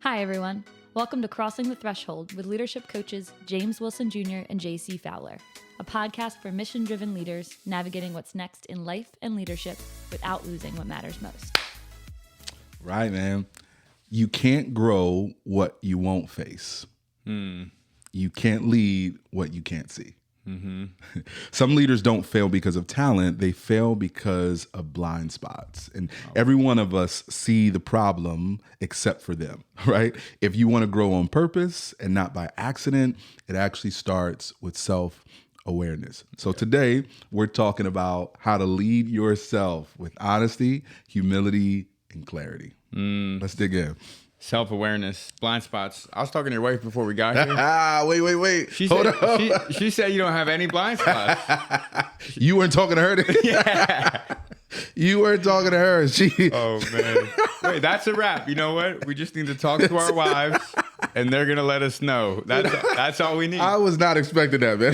Hi, everyone. Welcome to Crossing the Threshold with leadership coaches James Wilson Jr. and J.C. Fowler, a podcast for mission-driven leaders navigating what's next in life and leadership without losing what matters most. Right, man. You can't grow what you won't face. You can't lead what you can't see. Some leaders don't fail because of talent. They fail because of blind spots. And every one of us see the problem except for them, right? If you want to grow on purpose and not by accident, it actually starts with self-awareness. So today we're talking about how to lead yourself with honesty, humility, and clarity. Let's dig in. Self-awareness, blind spots. I was talking to your wife before we got here. Wait. She said you don't have any blind spots. You weren't talking to her? Yeah. You weren't talking to her. Oh, man. Wait, that's a wrap. You know what? We just need to talk to our wives, and they're going to let us know. That's all we need. I was not expecting that, man.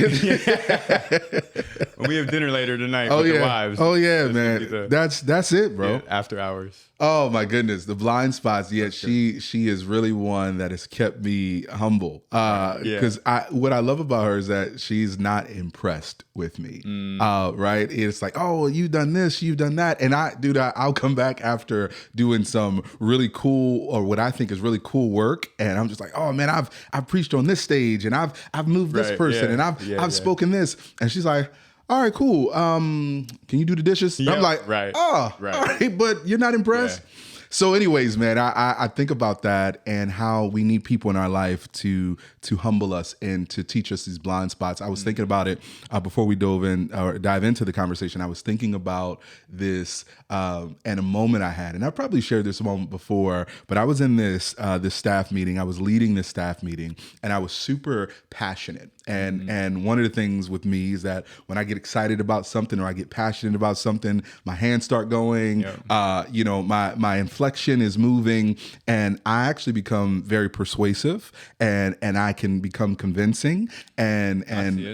We have dinner later tonight with the wives. Oh, yeah, man. That's it, bro. Yeah, after hours. Oh, my goodness. The blind spots. Yeah, she is really one that has kept me humble. Because what I love about her is that she's not impressed with me. Right? It's like, oh, you've done this, you've done that. And I'll come back after doing some really cool, or what I think is really cool work. And I'm just like, oh, man, I've preached on this stage, and I've moved this person, and I've spoken this. And she's like, all right, cool. Can you do the dishes? Yep, I'm like, right. All right, but you're not impressed? Yeah. So anyways, man, I think about that and how we need people in our life to humble us and to teach us these blind spots. I was thinking about it before we dive into the conversation. I was thinking about this and a moment I had, and I probably shared this moment before, but I was in this staff meeting. I was leading this staff meeting, and I was super passionate. And one of the things with me is that when I get excited about something or I get passionate about something, my hands start going. Yep. My inflection is moving, and I actually become very persuasive, and I can become convincing. And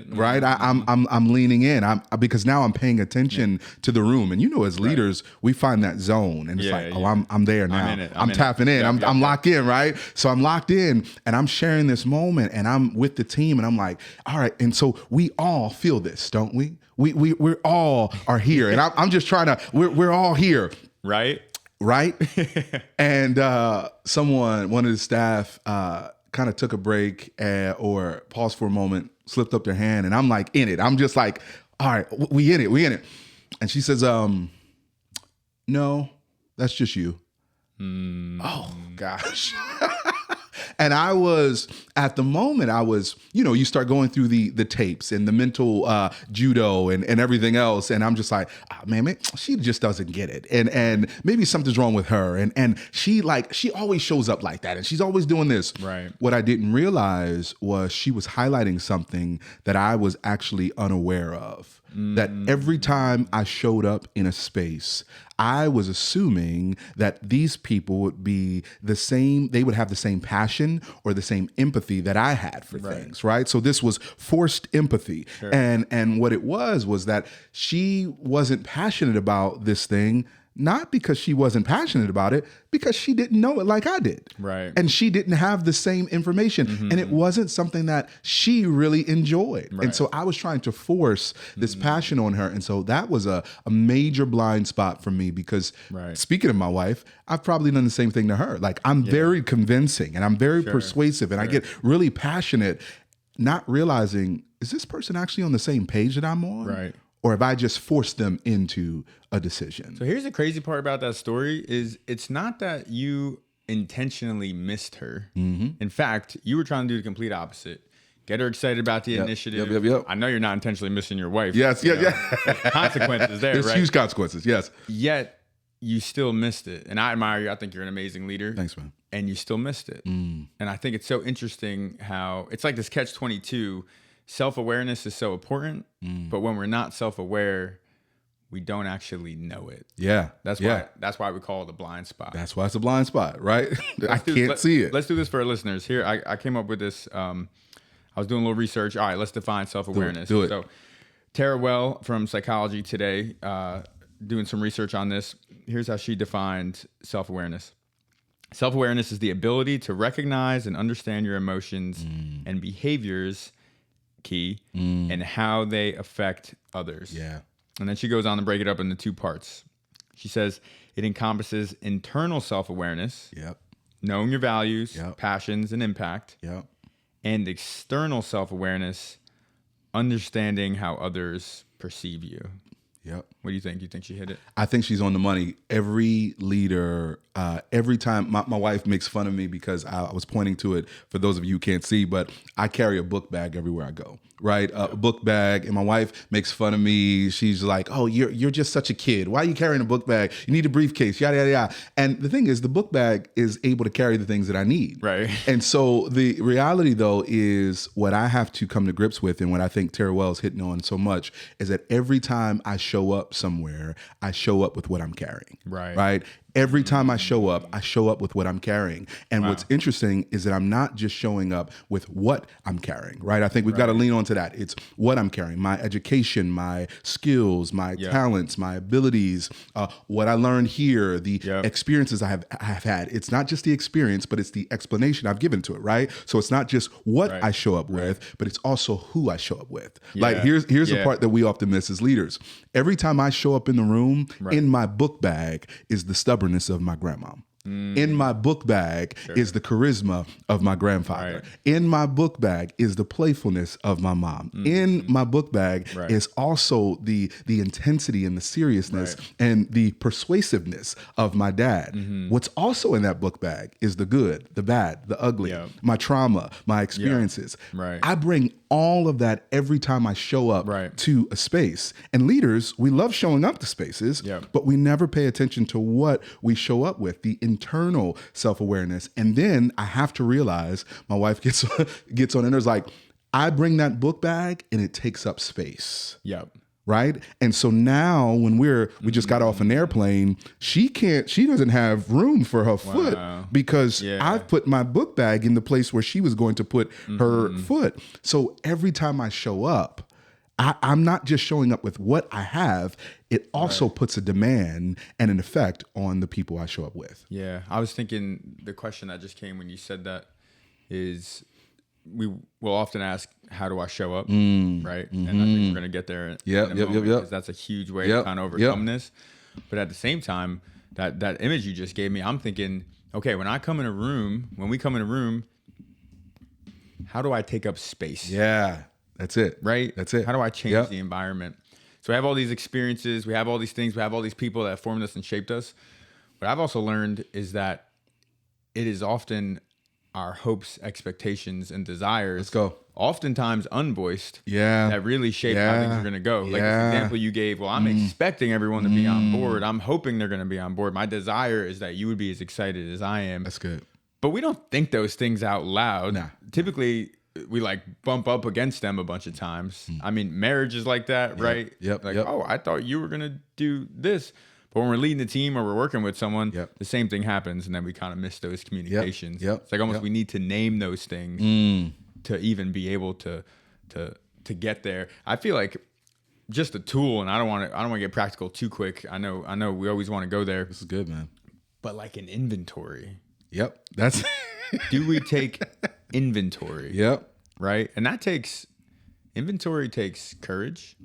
right, I'm leaning in. Because now I'm paying attention to the room. And as leaders, we find that zone, and it's I'm there now. I'm in it. I'm tapping in. I'm locked in, right? So I'm locked in, and I'm sharing this moment, and I'm with the team, and I'm like, all right. And so we all feel this, don't we? We all are here, and I'm just trying to. We're all here, right? And one of the staff kind of took a break or paused for a moment, slipped up their hand, and I'm like in it. I'm just like, all right, we in it. And she says, no, that's just you. Oh gosh. And I was, at the moment, you start going through the tapes and the mental judo and everything else. And I'm just like, oh, man, she just doesn't get it. And maybe something's wrong with her. And she always shows up like that. And she's always doing this. Right. What I didn't realize was she was highlighting something that I was actually unaware of. That every time I showed up in a space, I was assuming that these people would be the same, they would have the same passion or the same empathy that I had for things, right? So this was forced empathy. Sure. And what it was that she wasn't passionate about this thing, not because she wasn't passionate about it, because she didn't know it like I did. Right. And she didn't have the same information. And it wasn't something that she really enjoyed. Right. And so I was trying to force this passion on her. And so that was a major blind spot for me because speaking of my wife, I've probably done the same thing to her. Like I'm very convincing and I'm very persuasive and I get really passionate, not realizing, is this person actually on the same page that I'm on? Right. Or have I just forced them into a decision? So here's the crazy part about that story is it's not that you intentionally missed her. In fact, you were trying to do the complete opposite. Get her excited about the initiative. Yep. I know you're not intentionally missing your wife. Yes. Consequences there, There's right? huge consequences, yes. Yet you still missed it. And I admire you. I think you're an amazing leader. Thanks, man. And you still missed it. And I think it's so interesting how it's like this catch-22. Self-awareness is so important, but when we're not self-aware, we don't actually know it. Yeah. That's why we call it a blind spot. That's why it's a blind spot, right? I can't see it. Let's do this for our listeners. Here, I came up with this. I was doing a little research. All right, let's define self-awareness. Do it. So Tara Well from Psychology Today, doing some research on this. Here's how she defined self-awareness. Self-awareness is the ability to recognize and understand your emotions and behaviors, key, and how they affect others. Yeah. And then she goes on to break it up into 2 parts. She says it encompasses internal self-awareness, Yep. knowing your values, Yep. passions, and impact, Yep. and external self-awareness, understanding how others perceive you. Yep. What do you think? You think she hit it? I think she's on the money. Every leader, every time my wife makes fun of me because I was pointing to it for those of you who can't see, but I carry a book bag everywhere I go, right? A book bag. And my wife makes fun of me. She's like, oh, you're just such a kid. Why are you carrying a book bag? You need a briefcase, yada, yada, yada. And the thing is, the book bag is able to carry the things that I need. Right. And so the reality, though, is what I have to come to grips with, and what I think Tara Wells hitting on so much, is that every time I show up somewhere, I show up with what I'm carrying. Right. Right. Every time I show up with what I'm carrying. And what's interesting is that I'm not just showing up with what I'm carrying, right? I think we've got to lean onto that. It's what I'm carrying, my education, my skills, my talents, my abilities, what I learned here, the experiences I have had. It's not just the experience, but it's the explanation I've given to it, right? So it's not just what I show up with, but it's also who I show up with. Like here's the part that we often miss as leaders. Every time I show up in the room, in my book bag is the stubbornness of my grandma. In my book bag is the charisma of my grandfather. Right. In my book bag is the playfulness of my mom. In my book bag is also the intensity and the seriousness and the persuasiveness of my dad. What's also in that book bag is the good, the bad, the ugly, my trauma, my experiences. I bring all of that every time I show up to a space. And leaders, we love showing up to spaces, but we never pay attention to what we show up with, the internal self-awareness. And then I have to realize, my wife gets on and there's like, I bring that book bag and it takes up space. Right. And so now when we just got off an airplane, she doesn't have room for her foot because I've put my book bag in the place where she was going to put her foot. So every time I show up, I'm not just showing up with what I have. It also puts a demand and an effect on the people I show up with. Yeah. I was thinking the question that just came when you said that is, we will often ask, how do I show up? Right. And I think we're going to get there in a moment, because that's a huge way to kind of overcome this. But at the same time, that image you just gave me, I'm thinking, okay, when we come in a room, how do I take up space? Yeah, that's it. Right. That's it. How do I change the environment? So we have all these experiences, we have all these things, we have all these people that formed us and shaped us. What I've also learned is that it is often our hopes, expectations, and desires, oftentimes unvoiced, that really shape how things are going to go. Like the example you gave, well, I'm expecting everyone to be on board. I'm hoping they're going to be on board. My desire is that you would be as excited as I am. That's good. But we don't think those things out loud. Nah. Typically, we like bump up against them a bunch of times. I mean, marriage is like that, right? Oh, I thought you were going to do this. But when we're leading the team or we're working with someone, the same thing happens, and then we kind of miss those communications. It's like almost we need to name those things to even be able to get there. I feel like just a tool, and I don't want to get practical too quick. I know we always want to go there. This is good, man. But like an inventory. That's do we take inventory? Right? And inventory takes courage.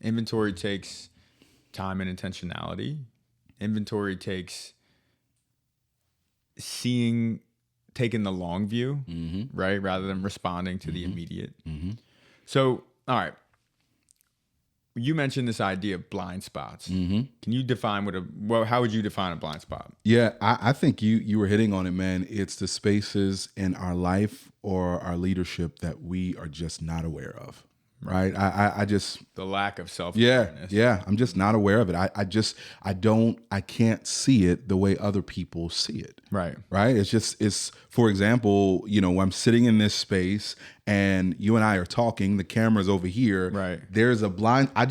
Inventory takes time and intentionality. Inventory takes taking the long view, right? Rather than responding to the immediate. So, all right. You mentioned this idea of blind spots. Can you define how would you define a blind spot? Yeah, I think you were hitting on it, man. It's the spaces in our life or our leadership that we are just not aware of. Right. I just the lack of self-awareness. Yeah. I'm just not aware of it. I can't see it the way other people see it. Right. It's for example, I'm sitting in this space and you and I are talking, the camera's over here. Right. There's a blind, I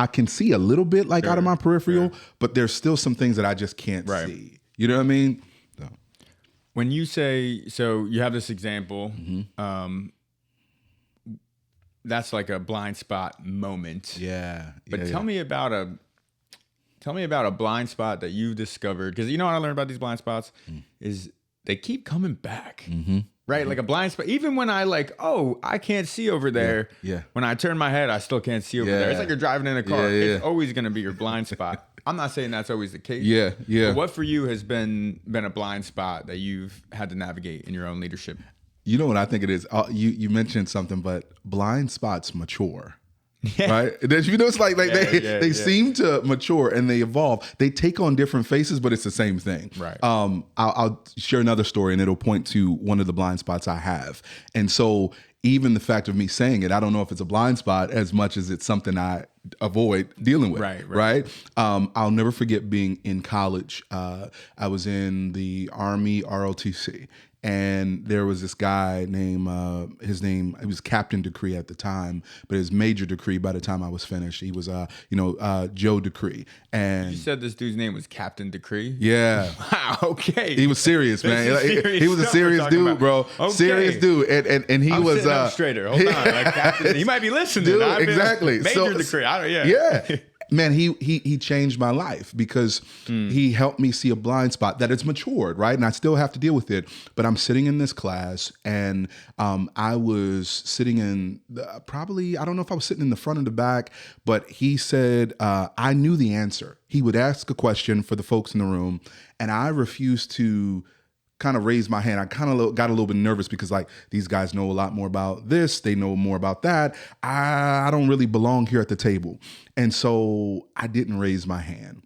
can see a little bit like out of my peripheral, but there's still some things that I just can't see. You know what I mean? So. When you say, so you have this example, that's like a blind spot moment. Yeah. But tell me about Tell me about a blind spot that you discovered. Because you know what I learned about these blind spots is they keep coming back. Right? Like a blind spot. Even when I I can't see over there. Yeah. When I turn my head, I still can't see over there. It's like you're driving in a car. It's always going to be your blind spot. I'm not saying that's always the case. Yeah. But what for you has been a blind spot that you've had to navigate in your own leadership? You know what I think it is? You mentioned something, but blind spots mature. Right? You know, it's like they seem to mature and they evolve. They take on different faces, but it's the same thing. Right. I'll share another story and it'll point to one of the blind spots I have. And so even the fact of me saying it, I don't know if it's a blind spot as much as it's something I avoid dealing with. Right. I'll never forget being in college. I was in the Army ROTC. And there was this guy named, he was Captain Decree at the time, but his Major Decree by the time I was finished. He was, Joe Decree. And you said this dude's name was Captain Decree? Yeah. Wow, okay. He was serious, man. He was a serious dude, bro. Okay. Serious dude. And he was straighter. Hold on. Captain, he might be listening. Dude, exactly. Major Decree. Yeah. Man, he changed my life because he helped me see a blind spot that it's matured, right? And I still have to deal with it. But I'm sitting in this class and I was sitting in probably, I don't know if I was sitting in the front or the back, but he said, I knew the answer. He would ask a question for the folks in the room and I refused to kind of raised my hand. I kind of got a little bit nervous because these guys know a lot more about this. They know more about that. I don't really belong here at the table. And so I didn't raise my hand.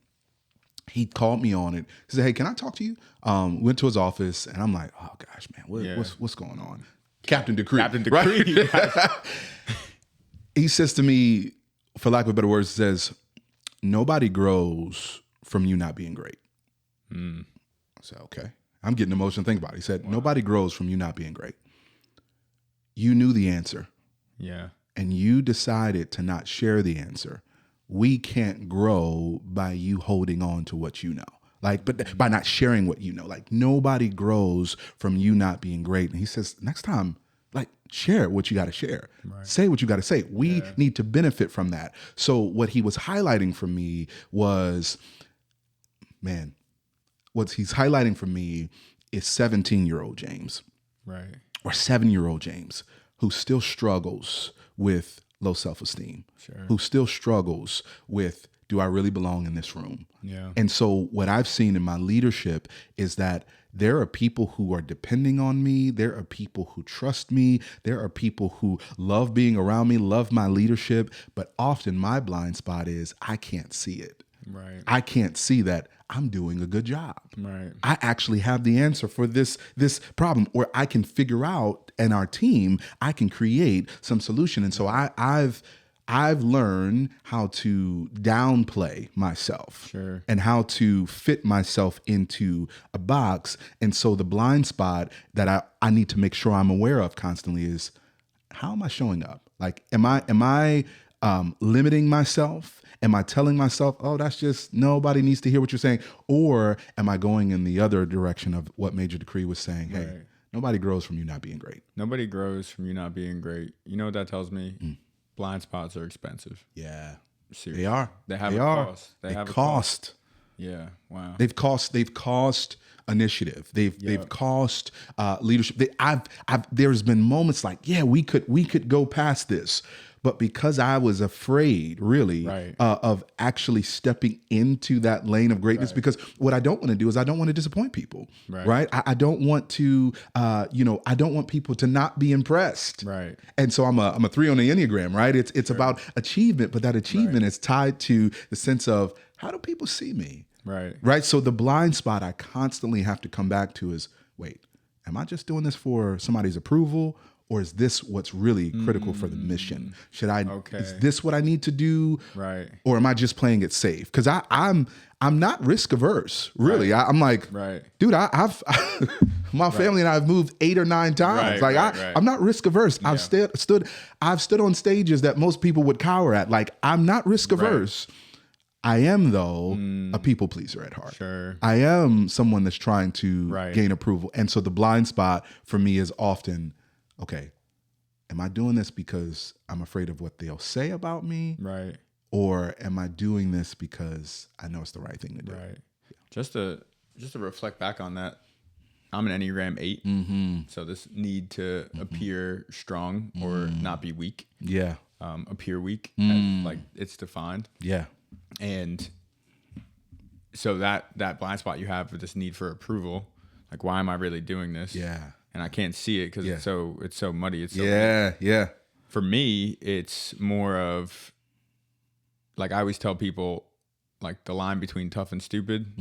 He called me on it. He said, hey, can I talk to you? Went to his office and I'm like, oh gosh, man, what's going on? Captain Decree. Captain Decree. Right? He says to me, for lack of better words, says, nobody grows from you not being great. I said, okay. I'm getting emotional thinking about it. He said, nobody grows from you not being great. You knew the answer. Yeah. And you decided to not share the answer. We can't grow by you holding on to what you know. But by not sharing what you know. Nobody grows from you not being great. And he says, next time, share what you got to share. Right. Say what you got to say. We need to benefit from that. So what he was highlighting for me was, man, what he's highlighting for me is 17-year-old James. Right. Or 7-year-old James who still struggles with low self-esteem. Sure. Who still struggles with, do I really belong in this room? Yeah. And so what I've seen in my leadership is that there are people who are depending on me. There are people who trust me. There are people who love being around me, love my leadership. But often my blind spot is I can't see it. Right. I can't see that I'm doing a good job. Right. I actually have the answer for this problem, or I can figure out, and our team, I can create some solution. And so I've learned how to downplay myself. Sure. And how to fit myself into a box. And so the blind spot that I need to make sure I'm aware of constantly is, how am I showing up? Am I limiting myself? Am I telling myself, oh, that's just, nobody needs to hear what you're saying? Or am I going in the other direction of what Major Decree was saying? Hey, nobody grows from you not being great. Nobody grows from you not being great. You know what that tells me? Blind spots are expensive. Yeah. Seriously. They are. They have a cost. They have a cost. Yeah. Wow. They've cost initiative. They've cost leadership. There's been moments we could go past this. But because I was afraid, really, of actually stepping into that lane of greatness, because what I don't want to do is I don't want to disappoint people, right? I don't want to, I don't want people to not be impressed, right? And so I'm a 3 on the Enneagram, right? It's about achievement, but that achievement is tied to the sense of, how do people see me, right? So the blind spot I constantly have to come back to is, wait, am I just doing this for somebody's approval? Or is this what's really critical for the mission? Is this what I need to do? Right. Or am I just playing it safe? Because I'm not risk averse, really. Right. I'm like, dude, I've my family and I have moved 8 or 9 times. I'm not risk averse. Yeah. I've stood on stages that most people would cower at. I'm not risk averse. I am, though, a people pleaser at heart. Sure. I am someone that's trying to gain approval. And so the blind spot for me is often, okay, am I doing this because I'm afraid of what they'll say about me? Right. or am I doing this because I know it's the right thing to do? Right. Just to reflect back on that, I'm an Enneagram 8. So this need to appear strong or not be weak. Yeah. Appear weak, as, like it's defined. Yeah. And so that blind spot you have with this need for approval, like why am I really doing this? Yeah. And I can't see it because it's so muddy. It's so yeah. For me, it's more of like I always tell people, like the line between tough and stupid.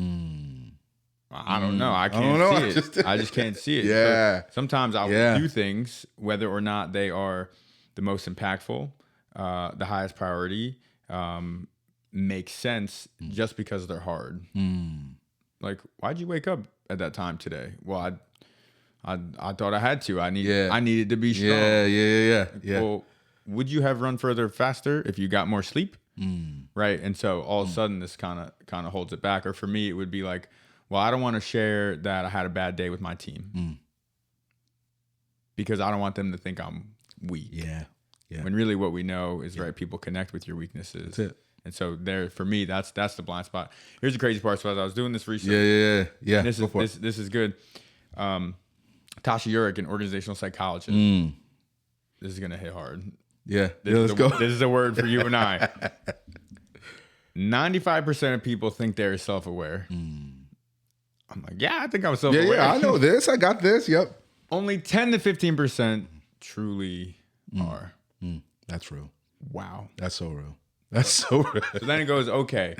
I don't know. I can't see it. I just can't see it. Yeah. So sometimes I will do things, whether or not they are the most impactful, the highest priority, make sense just because they're hard. Like, why'd you wake up at that time today? Well, I thought I had to. I needed to be strong. Yeah. Well, would you have run further faster if you got more sleep? Right. And so all of a sudden this kind of holds it back. Or for me, it would be like, well, I don't want to share that I had a bad day with my team because I don't want them to think I'm weak. Yeah. When really what we know is right. People connect with your weaknesses. That's it. And so there, for me, that's the blind spot. Here's the crazy part. So as I was doing this research, yeah. This is good. Tasha Urich, an organizational psychologist. This is gonna hit hard. Yeah, let's go. This is a word for you and I. 95% of people think they're self-aware. I'm like, yeah, I think I'm self-aware. Yeah, I know this. I got this. Yep. Only 10 to 15% truly are. That's real. Wow. That's so real. That's so real. So then it goes, okay,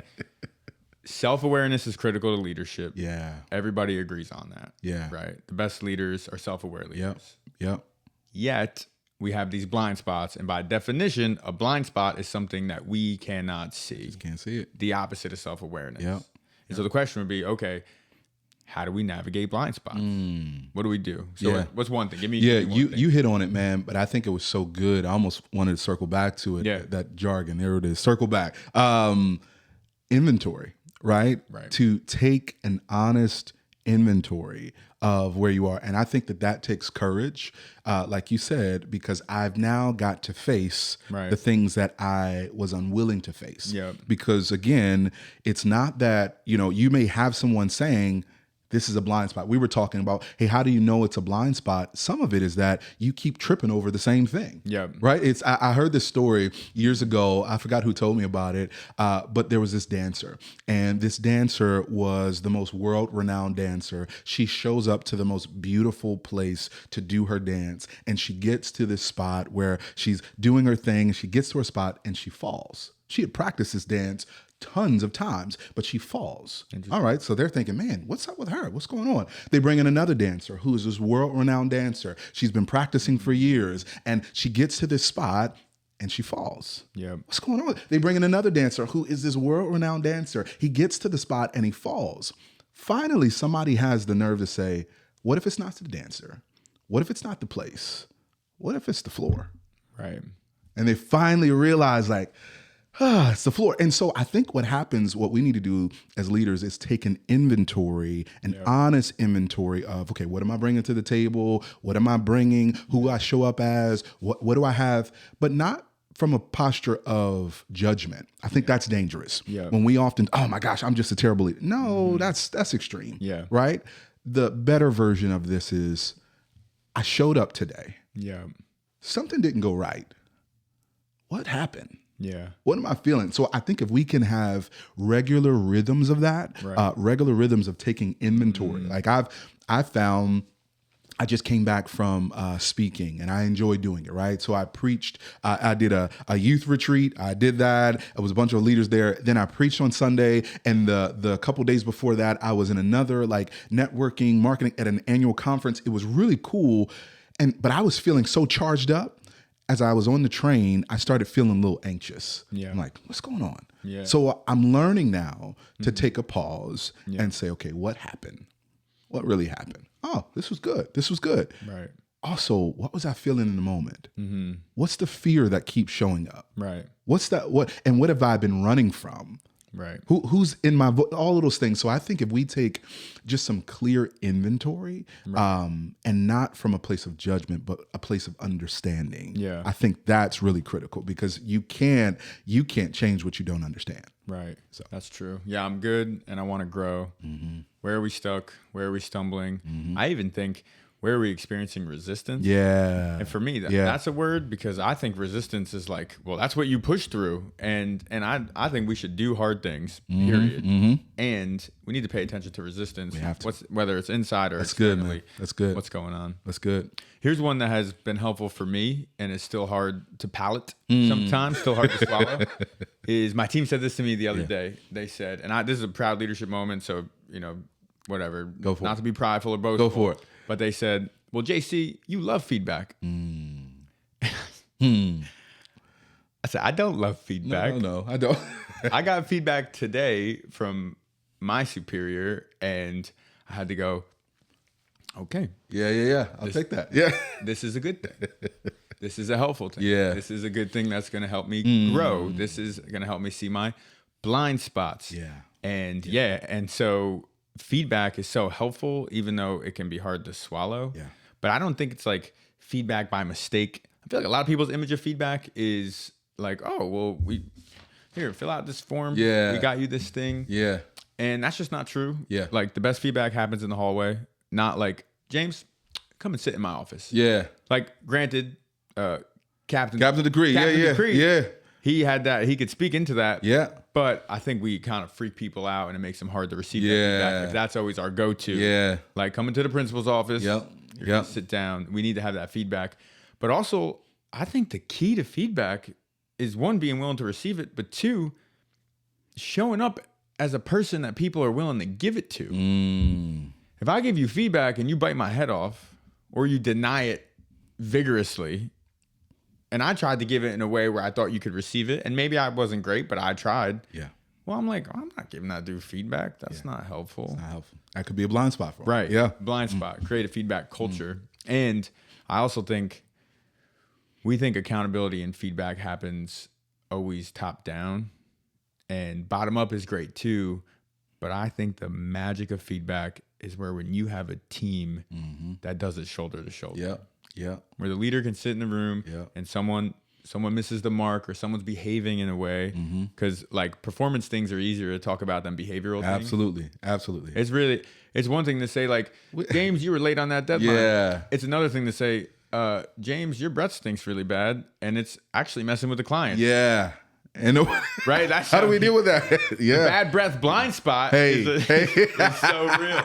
self-awareness is critical to leadership. Yeah. Everybody agrees on that. Yeah. Right. The best leaders are self-aware leaders. Yep. Yet we have these blind spots. And by definition, a blind spot is something that we cannot see. Just can't see it. The opposite of self-awareness. Yep. And so the question would be, okay, how do we navigate blind spots? What do we do? So what's one thing? Give me you hit on it, man, but I think it was so good. I almost wanted to circle back to it. Yeah. That jargon. There it is. Circle back. Inventory, right? Right. To take an honest inventory of where you are. And I think that takes courage, like you said, because I've now got to face the things that I was unwilling to face. Yep. Because again, it's not that, you may have someone saying, this is a blind spot. We were talking about, hey, how do you know it's a blind spot? Some of it is that you keep tripping over the same thing. Yeah. Right? I heard this story years ago. I forgot who told me about it. But there was this dancer, and this dancer was the most world-renowned dancer. She shows up to the most beautiful place to do her dance, and she gets to this spot where she's doing her thing. She gets to her spot and she falls. She had practiced this dance tons of times, but she falls. All right, so they're thinking, man, what's up with her? What's going on? They bring in another dancer who is this world-renowned dancer. She's been practicing for years, and she gets to this spot and she falls. Yeah. What's going on? They bring in another dancer who is this world-renowned dancer. He gets to the spot and he falls. Finally, somebody has the nerve to say, what if it's not the dancer? What if it's not the place? What if it's the floor? Right. And they finally realize, like, it's the floor. And so I think what happens, what we need to do as leaders is take an inventory, an honest inventory of, okay, what am I bringing to the table? What am I bringing? Who I show up as? What do I have? But not from a posture of judgment. I think that's dangerous. Yeah. When we often, oh my gosh, I'm just a terrible leader. No, that's extreme. Yeah. Right? The better version of this is, I showed up today. Yeah. Something didn't go right. What happened? Yeah. What am I feeling? So I think if we can have regular rhythms of that, regular rhythms of taking inventory, like I've found, I just came back from speaking and I enjoy doing it, right? So I preached, I did a youth retreat. I did that. It was a bunch of leaders there. Then I preached on Sunday. And the couple days before that, I was in another like networking, marketing at an annual conference. It was really cool. But I was feeling so charged up. As I was on the train, I started feeling a little anxious. Yeah. I'm like, what's going on? Yeah. So I'm learning now to take a pause and say, okay, what happened? What really happened? Oh, this was good. This was good. Right. Also, what was I feeling in the moment? What's the fear that keeps showing up? Right. What have I been running from Right. Who's in my all of those things. So I think if we take just some clear inventory, and not from a place of judgment, but a place of understanding. Yeah. I think that's really critical, because you can't change what you don't understand. Right. So that's true. Yeah, I'm good and I want to grow. Mm-hmm. Where are we stuck? Where are we stumbling? Mm-hmm. I even think, where are we experiencing resistance? Yeah. And for me, that's a word, because I think resistance is like, well, that's what you push through. And I think we should do hard things, period. Mm-hmm. And we need to pay attention to resistance. We have to. Whether it's inside or externally. Good, man. That's good. What's going on? That's good. Here's one that has been helpful for me and is still hard to palate sometimes, still hard to swallow, is my team said this to me the other day. They said, and this is a proud leadership moment, so, whatever. Go for Not it. to be prideful or boastful. Go for it. But they said, well, JC, you love feedback. I said, I don't love feedback. No, I don't. I got feedback today from my superior, and I had to go, okay. Yeah. I'll take that. Yeah. This is a good thing. This is a helpful thing. Yeah. This is a good thing that's going to help me grow. This is going to help me see my blind spots. Yeah. And so feedback is so helpful, even though it can be hard to swallow. Yeah. But I don't think it's like feedback by mistake. I feel like a lot of people's image of feedback is like, oh, well, here, fill out this form. Yeah. We got you this thing. Yeah. And that's just not true. Yeah. Like, the best feedback happens in the hallway, not like, James, come and sit in my office. Yeah. Like, granted, Captain Degree. Decree, Yeah. he had that. He could speak into that. Yeah. But I think we kind of freak people out, and it makes them hard to receive that Yeah. feedback. If that's always our go-to. Yeah. Like, coming to the principal's office. Yep. You're gonna sit down. We need to have that feedback. But also, I think the key to feedback is, one, being willing to receive it, but two, showing up as a person that people are willing to give it to. If I give you feedback and you bite my head off, or you deny it vigorously, and I tried to give it in a way where I thought you could receive it, and maybe I wasn't great, but I tried. Yeah. Well, I'm like, I'm not giving that dude feedback. That's not helpful. It's not helpful. That could be a blind spot for him. Right. Yeah. Blind spot. Create a feedback culture. And I also think we think accountability and feedback happens always top down, and bottom up is great too. But I think the magic of feedback is where, when you have a team that does it shoulder to shoulder. Yeah. Yeah. Where the leader can sit in the room and someone misses the mark, or someone's behaving in a way, because like performance things are easier to talk about than behavioral things. Absolutely. It's one thing to say, like, James, you were late on that deadline. Yeah. It's another thing to say, James, your breath stinks really bad, and it's actually messing with the client. Yeah. And right? That's how do we deal with that? Yeah. Bad breath blind spot is so real.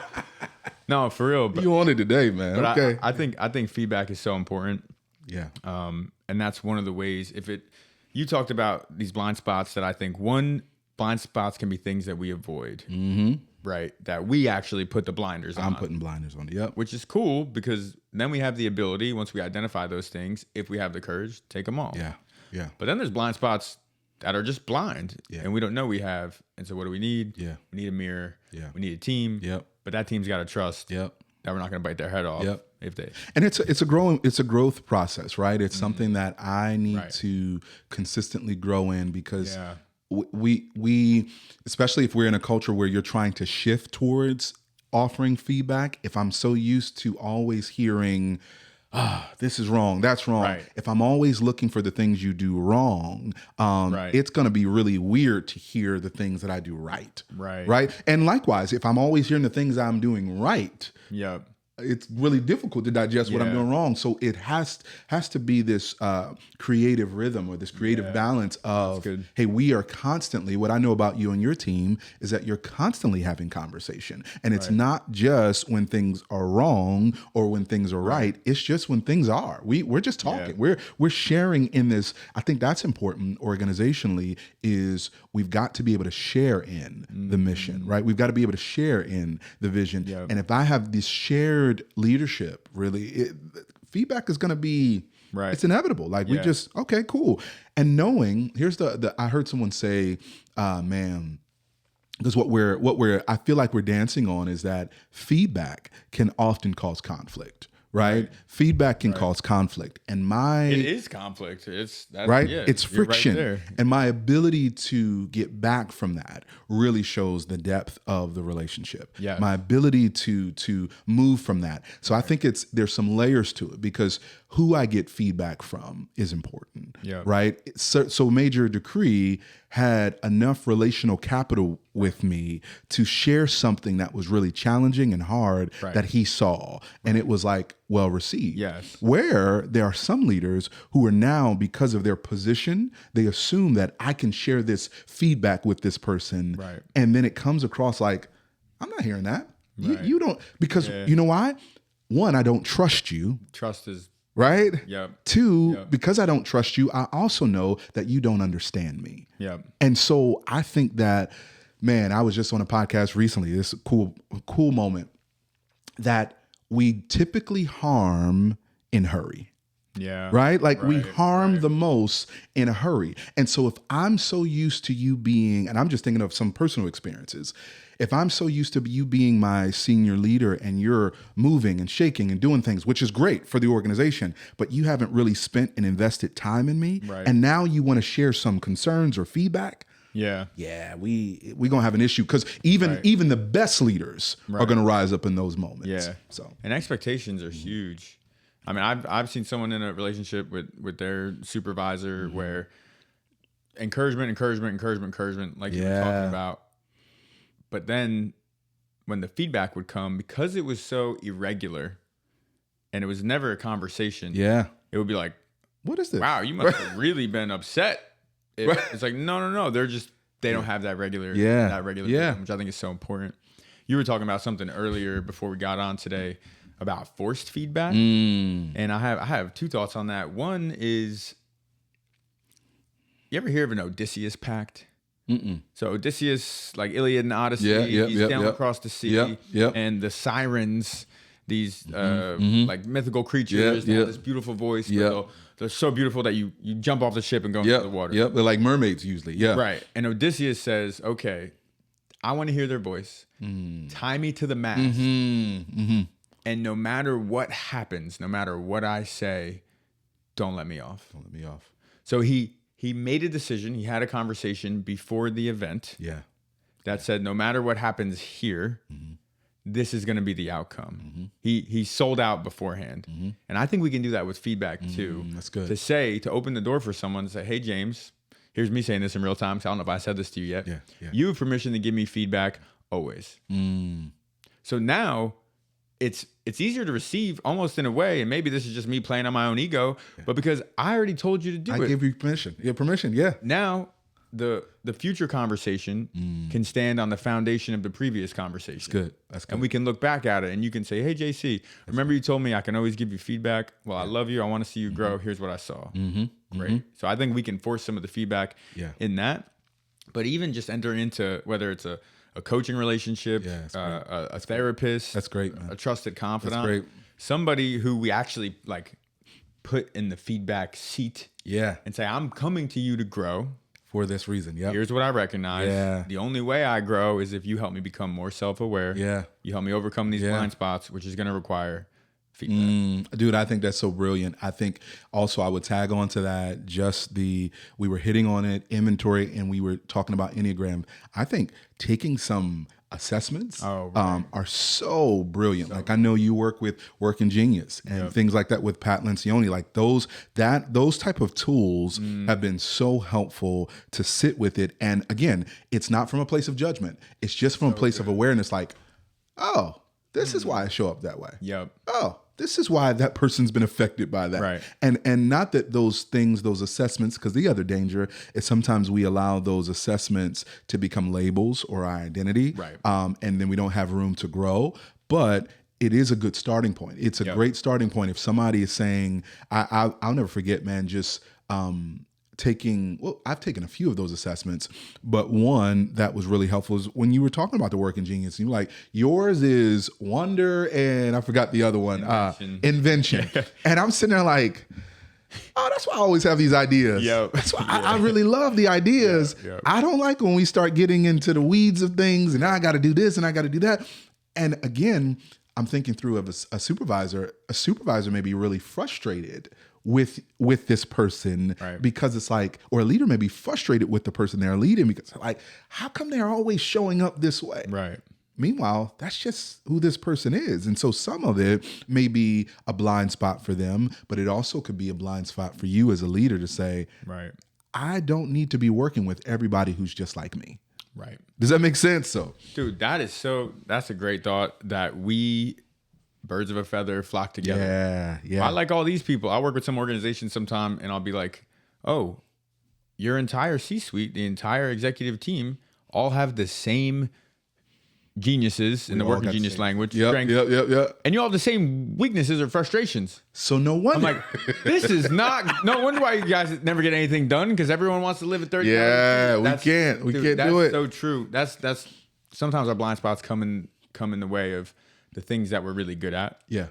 No, for real. But you on it today, man. But okay. I think feedback is so important. Yeah. And that's one of the ways. You talked about these blind spots that I think, blind spots can be things that we avoid, right? That we actually put the blinders on. I'm putting blinders on. Yep. Which is cool, because then we have the ability, once we identify those things, if we have the courage, take them all. Yeah. Yeah. But then there's blind spots that are just blind, Yeah. and we don't know we have. And so what do we need? Yeah. We need a mirror. Yeah. We need a team. Yep. But that team's got to trust. Yep. That we're not going to bite their head off. Yep. If they. And it's a growth process, right? It's something that I need to consistently grow in, because we especially if we're in a culture where you're trying to shift towards offering feedback, if I'm so used to always hearing, this is wrong, that's wrong. Right. If I'm always looking for the things you do wrong, it's going to be really weird to hear the things that I do right. Right. And likewise, if I'm always hearing the things I'm doing right, it's really difficult to digest what I'm doing wrong. So it has to be this creative rhythm, or this creative balance of, hey, we are constantly, what I know about you and your team is that you're constantly having conversation. And it's not just when things are wrong or when things are right. It's just when things are. We're just talking. We're sharing in this. I think that's important organizationally, is we've got to be able to share in the mission, right? We've got to be able to share in the vision. And if I have this shared leadership, really, feedback is going to be, it's inevitable. Like we just, okay, cool. And knowing, here's I heard someone say, man, because what I feel like we're dancing on is that feedback can often cause conflict, right? Feedback can cause conflict. And it is conflict. It's right. Yeah, it's friction. Right, and my ability to get back from that really shows the depth of the relationship. Yeah. My ability to move from that. So I think there's some layers to it, because who I get feedback from is important. Yeah. Right. So Major Decree had enough relational capital with me to share something that was really challenging and hard that he saw. And it was like well received. Yes. Where there are some leaders who are now, because of their position, they assume that I can share this feedback with this person. Right. And then it comes across like, I'm not hearing that. You don't, because you know why? One, I don't trust you. Trust is right? Yep. Two, because I don't trust you, I also know that you don't understand me. Yep. And so I think that, man, I was just on a podcast recently, this cool moment, that we typically harm in hurry. Yeah. Right? Like we harm the most in a hurry. And so if I'm so used to you being, and I'm just thinking of some personal experiences, if I'm so used to you being my senior leader and you're moving and shaking and doing things, which is great for the organization, but you haven't really spent and invested time in me, and now you want to share some concerns or feedback, we gonna have an issue, because even the best leaders are gonna rise up in those moments. Yeah. So, and expectations are huge. I mean, I've seen someone in a relationship with their supervisor where encouragement, like you were talking about. But then when the feedback would come, because it was so irregular and it was never a conversation, it would be like, what is this? Wow, you must have really been upset. It's like, no. They don't have that regular, feedback, which I think is so important. You were talking about something earlier before we got on today about forced feedback. And I have two thoughts on that. One is, you ever hear of an Odysseus pact? So Odysseus, like Iliad and Odyssey, he's down across the sea, and the sirens, these like mythical creatures, they have this beautiful voice. They're so beautiful that you jump off the ship and go into the water. They're like mermaids usually. Right. And Odysseus says, okay, I want to hear their voice. Tie me to the mast. And no matter what happens, no matter what I say, don't let me off. So he made a decision. He had a conversation before the event that said, no matter what happens here, this is going to be the outcome. He sold out beforehand. And I think we can do that with feedback too. That's good. To open the door for someone to say, hey, James, here's me saying this in real time. So I don't know if I said this to you yet. You have permission to give me feedback always. So now it's easier to receive almost in a way, and maybe this is just me playing on my own ego, but because I already told you to do it. I gave you permission. Now the future conversation can stand on the foundation of the previous conversation. That's good. And we can look back at it and you can say, hey, JC, remember you told me I can always give you feedback? Well, I love you. I want to see you grow. Here's what I saw. Great. So I think we can force some of the feedback in that, but even just enter into whether it's a coaching relationship, a therapist. That's great, man. A trusted confidant. That's great. Somebody who we actually like put in the feedback seat. And say, I'm coming to you to grow. For this reason. Here's what I recognize. The only way I grow is if you help me become more self-aware. You help me overcome these blind spots, which is going to require feedback. Dude, I think that's so brilliant. I think also I would tag on to that, we were hitting on it, inventory, and we were talking about Enneagram. I think taking some assessments are so brilliant. Like I know you work with Working Genius and things like that with Pat Lencioni. Like those type of tools have been so helpful to sit with it. And again, it's not from a place of judgment. It's just from a place of awareness. Like, oh, this is why I show up that way. Oh, this is why that person's been affected by that. Right. And not that those things, those assessments, because the other danger is sometimes we allow those assessments to become labels or our identity. Right. And then we don't have room to grow. But it is a good starting point. It's a great starting point. If somebody is saying, I'll never forget, man, just I've taken a few of those assessments, but one that was really helpful is when you were talking about the Working Genius, you were like, yours is wonder, and I forgot the other one, invention. And I'm sitting there like, oh, that's why I always have these ideas. That's why I really love the ideas. I don't like when we start getting into the weeds of things and I got to do this and I got to do that. And again, I'm thinking through of a supervisor. A supervisor may be really frustrated with this person, right, because it's like, or a leader may be frustrated with the person they're leading because like, how come they're always showing up this way? right. Meanwhile, that's just who this person is. And so some of it may be a blind spot for them, but it also could be a blind spot for you as a leader to say, right, I don't need to be working with everybody who's just like me. right. Does that make sense? So, dude, that's a great thought, that we birds of a feather flock together. Yeah. I like all these people. I work with some organizations sometime and I'll be like, oh, your entire C-suite, the entire executive team all have the same geniuses in the working genius language. Yep. And you all have the same weaknesses or frustrations. So no wonder. I'm like, this is not, no wonder why you guys never get anything done, because everyone wants to live at 30. Yeah, we can't do it. That's so true. That's sometimes our blind spots come in the way of the things that we're really good at. Yeah.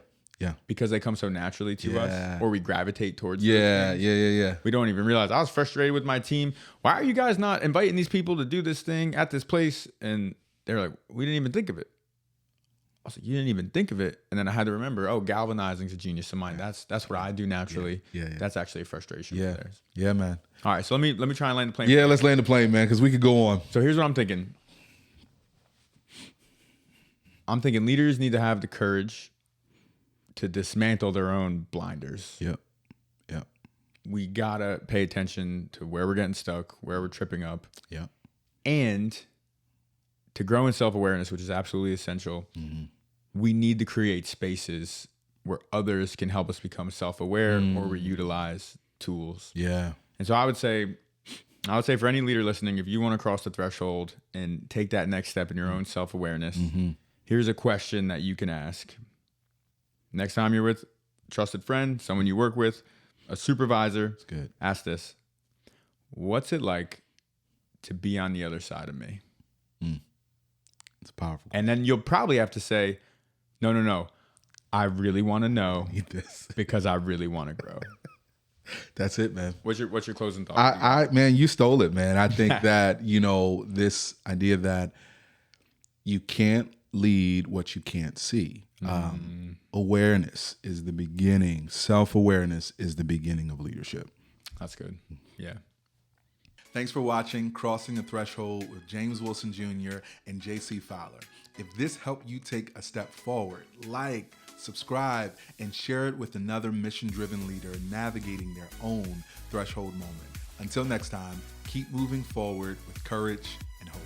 Because they come so naturally to us, or we gravitate towards. Yeah. We don't even realize. I was frustrated with my team. Why are you guys not inviting these people to do this thing at this place? And they're like, we didn't even think of it. I was like, you didn't even think of it. And then I had to remember, galvanizing is a genius of mine. That's what I do naturally. Yeah. That's actually a frustration Yeah. of theirs. Yeah, man. All right, so let me try and land the plane. Yeah, let's land the plane, man, because we could go on. So here's what I'm thinking. I'm thinking leaders need to have the courage to dismantle their own blinders. Yep. We gotta pay attention to where we're getting stuck, where we're tripping up. Yep. And to grow in self-awareness, which is absolutely essential, we need to create spaces where others can help us become self-aware or we utilize tools. Yeah. And so I would say for any leader listening, if you want to cross the threshold and take that next step in your own self-awareness, here's a question that you can ask. Next time you're with a trusted friend, someone you work with, a supervisor, That's good. Ask this. What's it like to be on the other side of me? It's powerful. And then you'll probably have to say, no. I really want to know because I really want to grow. That's it, man. What's your closing thought? Man, you stole it, man. I think that, this idea that you can't lead what you can't see. Awareness is the beginning. Self-awareness is the beginning of leadership. That's good. Yeah. Thanks for watching Crossing the Threshold with James Wilson Jr. and JC Fowler. If this helped you take a step forward, like, subscribe, and share it with another mission-driven leader navigating their own threshold moment. Until next time, keep moving forward with courage and hope.